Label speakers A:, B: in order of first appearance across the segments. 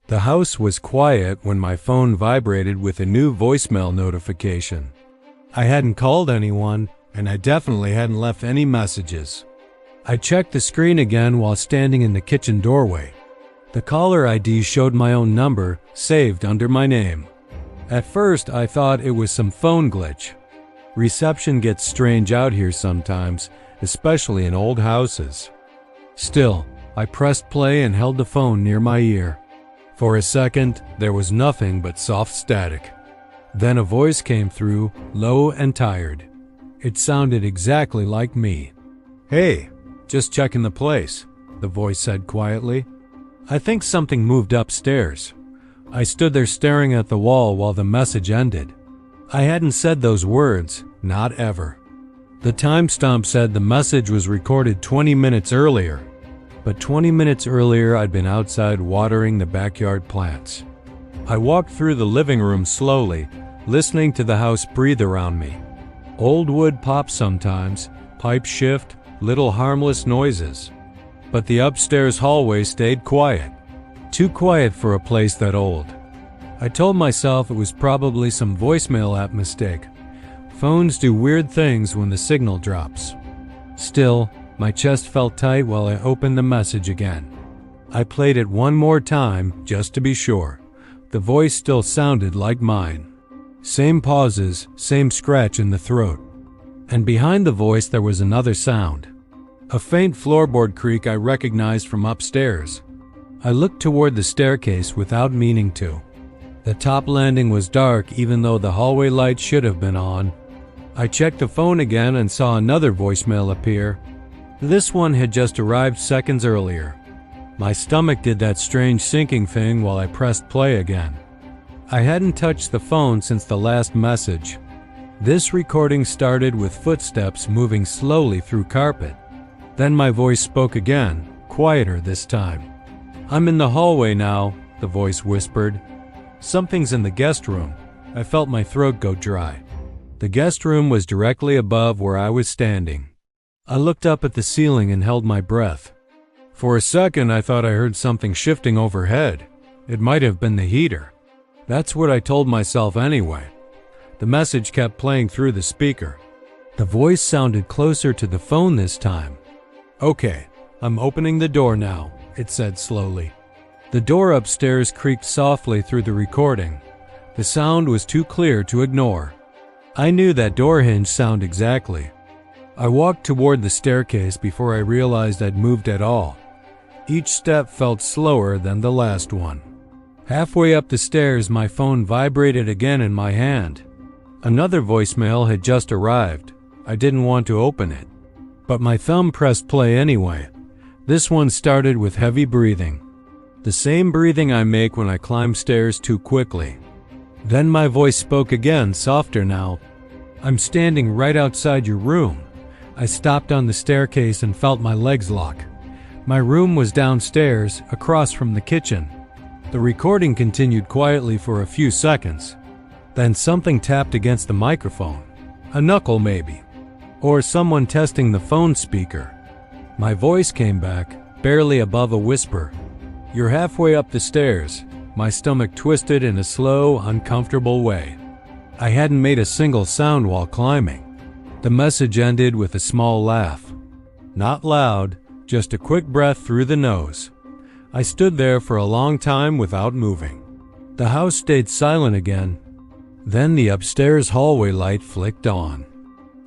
A: The house was quiet when my phone vibrated with a new voicemail notification. I hadn't called anyone, and I definitely hadn't left any messages. I checked the screen again while standing in the kitchen doorway. The caller ID showed my own number, saved under my name. At first, I thought it was some phone glitch. Reception gets strange out here sometimes, especially in old houses. Still, I pressed play and held the phone near my ear. For a second, there was nothing but soft static. Then a voice came through, low and tired. It sounded exactly like me. "Hey, just checking the place," the voice said quietly. I think something moved upstairs. I stood there staring at the wall while the message ended. I hadn't said those words, not ever. The timestamp said the message was recorded 20 minutes earlier, but 20 minutes earlier I'd been outside watering the backyard plants. I walked through the living room slowly, listening to the house breathe around me. Old wood pops sometimes, pipes shift, little harmless noises. But the upstairs hallway stayed quiet. Too quiet for a place that old. I told myself it was probably some voicemail app mistake. Phones do weird things when the signal drops. Still, my chest felt tight while I opened the message again. I played it one more time, just to be sure. The voice still sounded like mine. Same pauses, same scratch in the throat. And behind the voice there was another sound. A faint floorboard creak I recognized from upstairs. I looked toward the staircase without meaning to. The top landing was dark even though the hallway light should have been on. I checked the phone again and saw another voicemail appear. This one had just arrived seconds earlier. My stomach did that strange sinking thing while I pressed play again. I hadn't touched the phone since the last message. This recording started with footsteps moving slowly through carpet. Then my voice spoke again, quieter this time. "I'm in the hallway now," the voice whispered. "Something's in the guest room." I felt my throat go dry. The guest room was directly above where I was standing. I looked up at the ceiling and held my breath. For a second, I thought I heard something shifting overhead. It might have been the heater. That's what I told myself anyway. The message kept playing through the speaker. The voice sounded closer to the phone this time. "Okay, I'm opening the door now," it said slowly. The door upstairs creaked softly through the recording. The sound was too clear to ignore. I knew that door hinge sound exactly. I walked toward the staircase before I realized I'd moved at all. Each step felt slower than the last one. Halfway up the stairs, my phone vibrated again in my hand. Another voicemail had just arrived. I didn't want to open it, but my thumb pressed play anyway. This one started with heavy breathing. The same breathing I make when I climb stairs too quickly. Then my voice spoke again, softer now. "I'm standing right outside your room." I stopped on the staircase and felt my legs lock. My room was downstairs, across from the kitchen. The recording continued quietly for a few seconds. Then something tapped against the microphone. A knuckle maybe. Or someone testing the phone speaker. My voice came back, barely above a whisper. "You're halfway up the stairs." My stomach twisted in a slow, uncomfortable way. I hadn't made a single sound while climbing. The message ended with a small laugh. Not loud, just a quick breath through the nose. I stood there for a long time without moving. The house stayed silent again. Then the upstairs hallway light flicked on.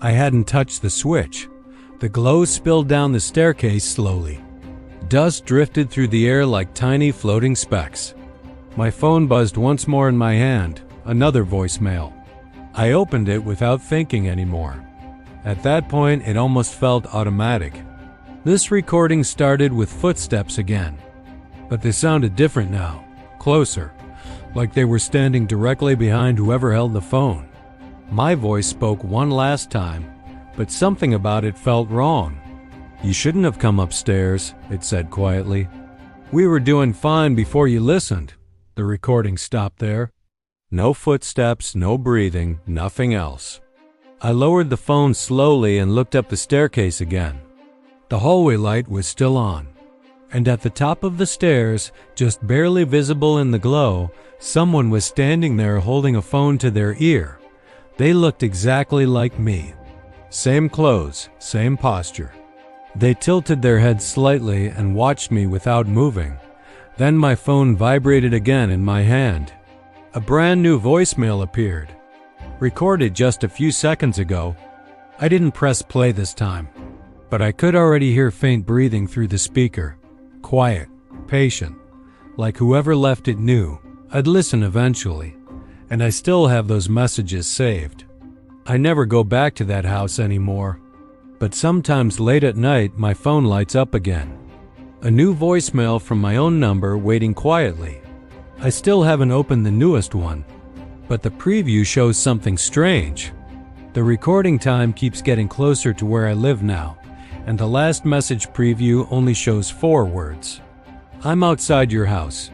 A: I hadn't touched the switch. The glow spilled down the staircase slowly. Dust drifted through the air like tiny floating specks. My phone buzzed once more in my hand, another voicemail. I opened it without thinking anymore. At that point, it almost felt automatic. This recording started with footsteps again, but they sounded different now, closer, like they were standing directly behind whoever held the phone. My voice spoke one last time, but something about it felt wrong. "You shouldn't have come upstairs," it said quietly. "We were doing fine before you listened." The recording stopped there. No footsteps, no breathing, nothing else. I lowered the phone slowly and looked up the staircase again. The hallway light was still on. and at the top of the stairs, just barely visible in the glow, someone was standing there holding a phone to their ear. They looked exactly like me. Same clothes, same posture. They tilted their heads slightly and watched me without moving. Then my phone vibrated again in my hand. A brand new voicemail appeared. Recorded just a few seconds ago. I didn't press play this time, but I could already hear faint breathing through the speaker. Quiet, patient, like whoever left it knew I'd listen eventually, and I still have those messages saved. I never go back to that house anymore, but sometimes late at night my phone lights up again. A new voicemail from my own number waiting quietly. I still haven't opened the newest one, but the preview shows something strange. The recording time keeps getting closer to where I live now, and the last message preview only shows 4 words. I'm outside your house.